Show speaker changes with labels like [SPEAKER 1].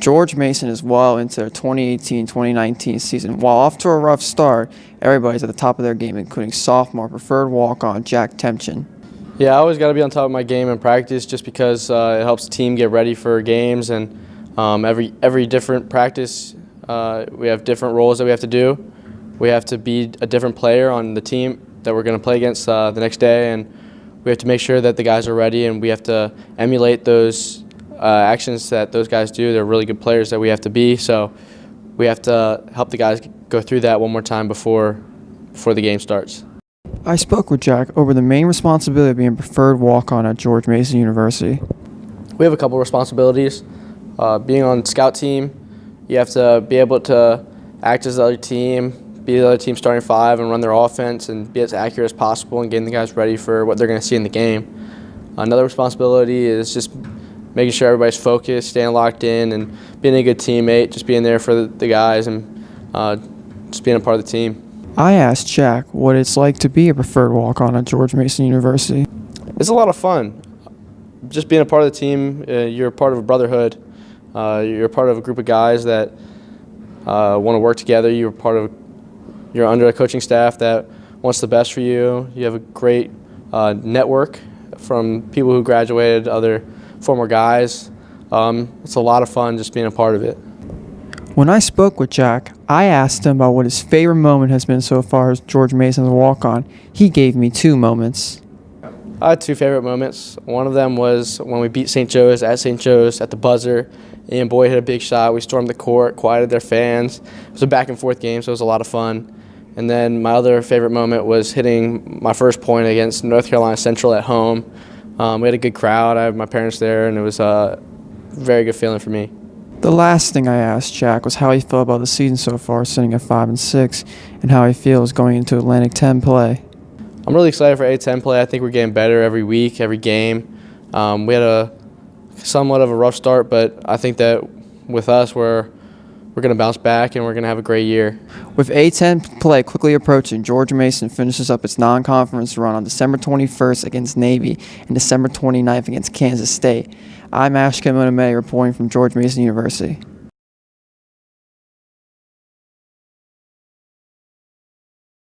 [SPEAKER 1] George Mason is well into their 2018-2019 season. While off to a rough start, everybody's at the top of their game, including sophomore preferred walk-on Jack Tempchin.
[SPEAKER 2] Yeah, I always got to be on top of my game in practice just because it helps the team get ready for games. And every different practice, we have different roles that we have to do. We have to be a different player on the team that we're going to play against the next day, and we have to make sure that the guys are ready, and we have to emulate those actions that those guys do. They're really good players that we have to be, so we have to help the guys go through that one more time before the game starts.
[SPEAKER 1] I spoke with Jack over the main responsibility of being preferred walk-on at George Mason University.
[SPEAKER 2] We have a couple responsibilities. Being on scout team, you have to be able to act as the other team, be the other team starting five and run their offense and be as accurate as possible and getting the guys ready for what they're going to see in the game. Another responsibility is just making sure everybody's focused, staying locked in, and being a good teammate, just being there for the guys and just being a part of the team.
[SPEAKER 1] I asked Jack what it's like to be a preferred walk-on at George Mason University.
[SPEAKER 2] It's a lot of fun. Just being a part of the team, you're a part of a brotherhood. You're a part of a group of guys that want to work together. You're under a coaching staff that wants the best for you. You have a great network from people who graduated, other former guys. It's a lot of fun just being a part of it.
[SPEAKER 1] When I spoke with Jack, I asked him about what his favorite moment has been so far as George Mason's walk-on. He gave me two moments.
[SPEAKER 2] I had two favorite moments. One of them was when we beat St. Joe's at the buzzer. Ian Boyd hit a big shot. We stormed the court, quieted their fans. It was a back-and-forth game, so it was a lot of fun. And then my other favorite moment was hitting my first point against North Carolina Central at home. We had a good crowd. I had my parents there, and it was a very good feeling for me.
[SPEAKER 1] The last thing I asked Jack was how he felt about the season so far, sitting at 5-6, and how he feels going into Atlantic 10 play.
[SPEAKER 2] I'm really excited for A10 play. I think we're getting better every week, every game. We had a somewhat of a rough start, but I think that with us, we're going to bounce back and we're going to have a great year.
[SPEAKER 1] With A10 play quickly approaching, George Mason finishes up its non-conference run on December 21st against Navy and December 29th against Kansas State. I'm Ashkan reporting from George Mason University.